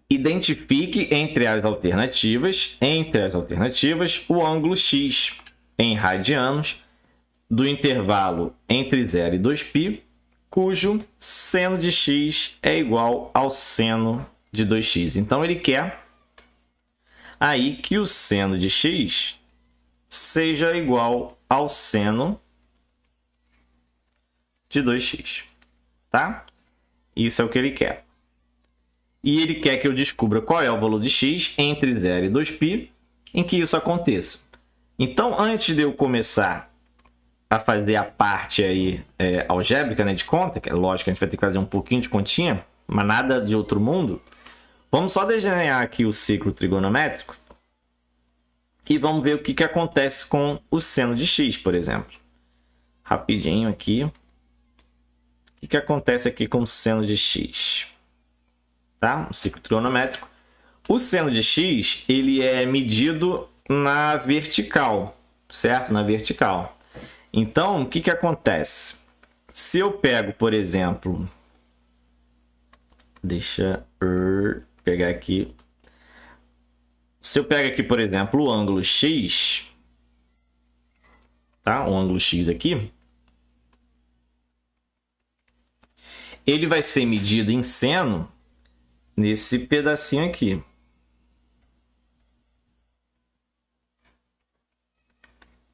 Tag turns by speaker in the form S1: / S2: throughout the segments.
S1: Identifique entre as alternativas, o ângulo x em radianos do intervalo entre 0 e 2π, cujo seno de x é igual ao seno de 2x. Então, ele quer aí que o seno de x seja igual ao seno de 2x, tá? Isso é o que ele quer. E ele quer que eu descubra qual é o valor de x entre 0 e 2π em que isso aconteça. Então, antes de eu começar a fazer a parte aí algébrica, né, de conta, que é lógico que a gente vai ter que fazer um pouquinho de continha, mas nada de outro mundo, vamos só desenhar aqui o ciclo trigonométrico e vamos ver o que acontece com o seno de x, por exemplo. Rapidinho aqui. O que acontece aqui com o seno de x? Tá? O ciclo trigonométrico. O seno de x, ele é medido na vertical, certo? Na vertical. Então, o que acontece? Se eu pego, por exemplo... Deixa eu pegar aqui. Se eu pego aqui, por exemplo, o ângulo x, tá? O ângulo x aqui, ele vai ser medido em seno nesse pedacinho aqui.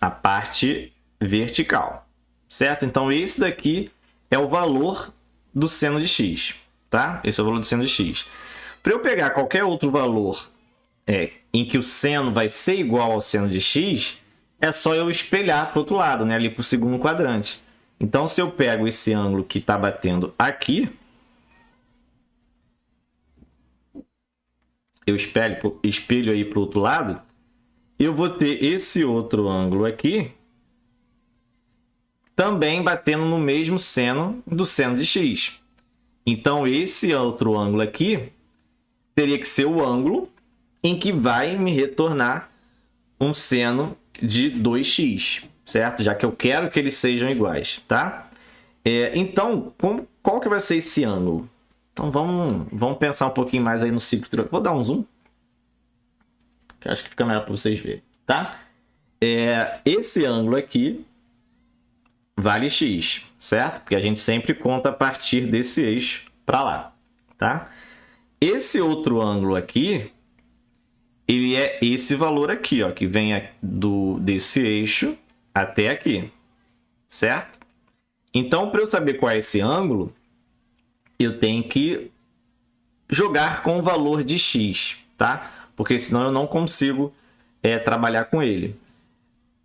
S1: A parte vertical, certo? Então, esse daqui é o valor do seno de x, tá? Esse é o valor do seno de x. Para eu pegar qualquer outro valor em que o seno vai ser igual ao seno de x, é só eu espelhar para o outro lado, né? Ali para o segundo quadrante. Então, se eu pego esse ângulo que está batendo aqui, eu espelho aí para o outro lado, eu vou ter esse outro ângulo aqui também batendo no mesmo seno do seno de x. Então, esse outro ângulo aqui teria que ser o ângulo em que vai me retornar um seno de 2x, certo? Já que eu quero que eles sejam iguais, tá? Então, qual que vai ser esse ângulo? Então, vamos pensar um pouquinho mais aí no ciclo trigonométrico. Vou dar um zoom, que acho que fica melhor para vocês verem, tá? Esse ângulo aqui vale x, certo? Porque a gente sempre conta a partir desse eixo para lá, tá? Esse outro ângulo aqui, ele é esse valor aqui, ó, que vem desse eixo até aqui, certo? Então, para eu saber qual é esse ângulo, eu tenho que jogar com o valor de x, tá? Porque senão eu não consigo trabalhar com ele.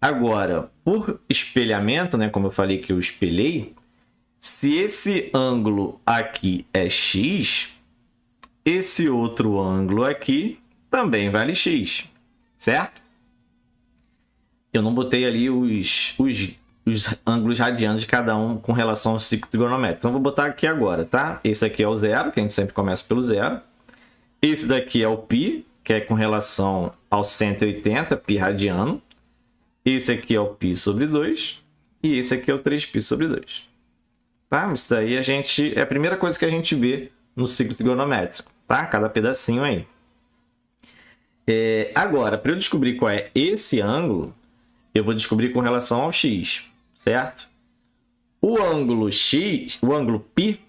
S1: Agora, por espelhamento, né, como eu falei que eu espelhei, se esse ângulo aqui é x, esse outro ângulo aqui também vale x, certo? Eu não botei ali os ângulos radianos de cada um com relação ao ciclo trigonométrico. Então, vou botar aqui agora, tá? Esse aqui é o zero, que a gente sempre começa pelo zero. Esse daqui é o π, que é com relação ao 180, π radiano. Esse aqui é o π sobre 2. E esse aqui é o 3π sobre 2. Tá? Isso daí é a primeira coisa que a gente vê no ciclo trigonométrico, tá? Cada pedacinho aí. Agora, para eu descobrir qual é esse ângulo, eu vou descobrir com relação ao x, certo? O ângulo x, o ângulo π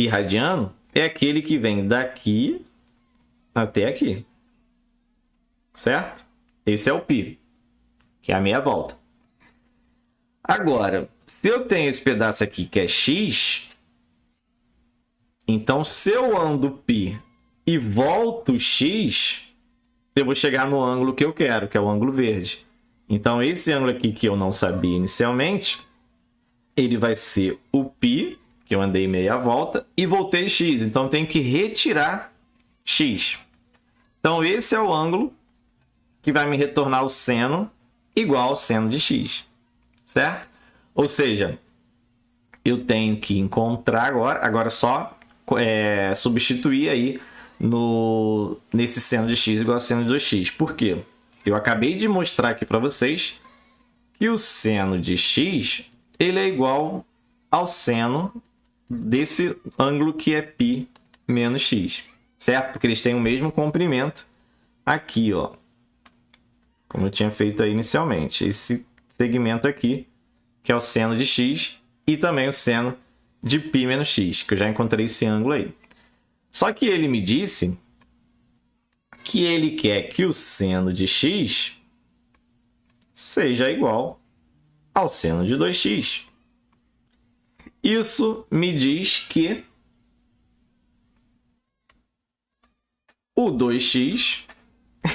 S1: radiano, é aquele que vem daqui até aqui, certo? Esse é o π, que é a meia volta. Agora, se eu tenho esse pedaço aqui que é x, então se eu ando π e volto x, eu vou chegar no ângulo que eu quero, que é o ângulo verde. Então, esse ângulo aqui que eu não sabia inicialmente, ele vai ser o π, que eu andei meia volta, e voltei x. Então, eu tenho que retirar x. Então, esse é o ângulo que vai me retornar o seno igual ao seno de x, certo? Ou seja, eu tenho que encontrar agora só substituir aí nesse seno de x igual a seno de 2x. Por quê? Eu acabei de mostrar aqui para vocês que o seno de x ele é igual ao seno desse ângulo que é π menos x, certo? Porque eles têm o mesmo comprimento aqui, ó. Como eu tinha feito aí inicialmente. Esse segmento aqui, que é o seno de x, e também o seno de π menos x, que eu já encontrei esse ângulo aí. Só que ele me disse que ele quer que o seno de x seja igual ao seno de 2x. Isso me diz que o 2x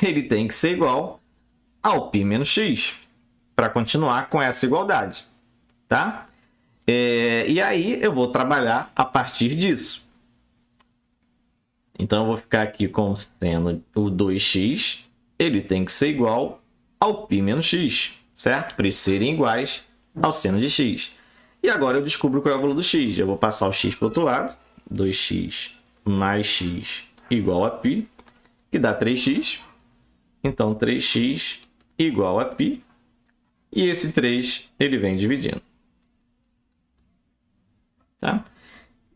S1: ele tem que ser igual ao π menos x, para continuar com essa igualdade, tá? E aí eu vou trabalhar a partir disso. Então eu vou ficar aqui com seno o 2x, ele tem que ser igual ao π menos x, certo? Para eles serem iguais ao seno de x. E agora eu descubro qual é o valor do x. Eu vou passar o x para o outro lado. 2x mais x igual a π, que dá 3x. Então 3x igual a π. E esse 3 ele vem dividindo. Tá?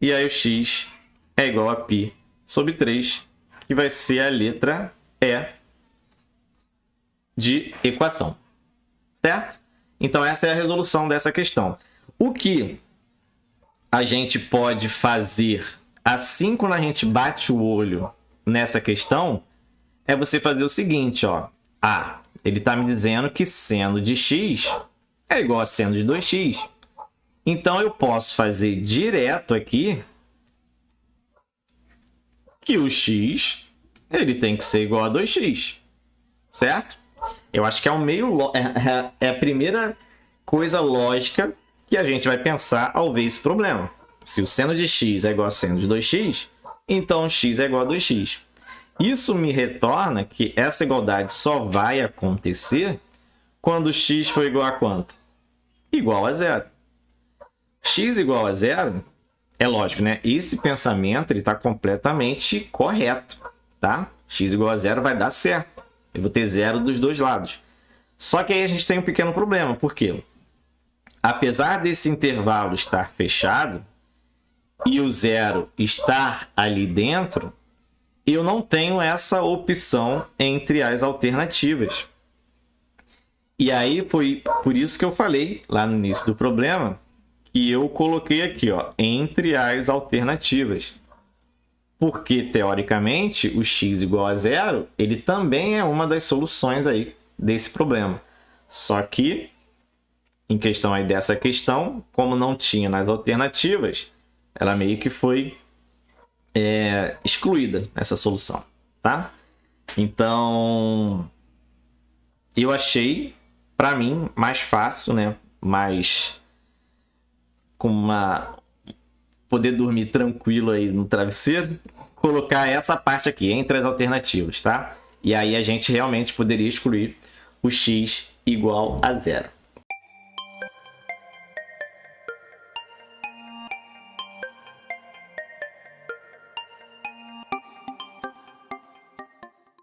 S1: E aí o x é igual a π sobre 3, que vai ser a letra E de equação. Certo? Então essa é a resolução dessa questão. O que a gente pode fazer assim quando a gente bate o olho nessa questão é você fazer o seguinte, ó. Ele está me dizendo que seno de x é igual a seno de 2x. Então eu posso fazer direto aqui que o x ele tem que ser igual a 2x, certo? Eu acho que é o meio é a primeira coisa lógica que a gente vai pensar ao ver esse problema. Se o seno de x é igual a seno de 2x, então x é igual a 2x. Isso me retorna que essa igualdade só vai acontecer quando x for igual a quanto? Igual a zero. X igual a zero, é lógico, né? Esse pensamento está completamente correto, tá? X igual a zero vai dar certo. Eu vou ter zero dos dois lados. Só que aí a gente tem um pequeno problema. Por quê? Apesar desse intervalo estar fechado e o zero estar ali dentro, eu não tenho essa opção entre as alternativas. E aí foi por isso que eu falei lá no início do problema que eu coloquei aqui, ó, entre as alternativas. Porque, teoricamente, o x igual a zero, ele também é uma das soluções aí desse problema. Só que, em questão aí dessa questão, como não tinha nas alternativas, ela meio que foi excluída essa solução, tá? Então, eu achei, para mim, mais fácil, né? Mais com poder dormir tranquilo aí no travesseiro, colocar essa parte aqui entre as alternativas, tá? E aí a gente realmente poderia excluir o x igual a zero.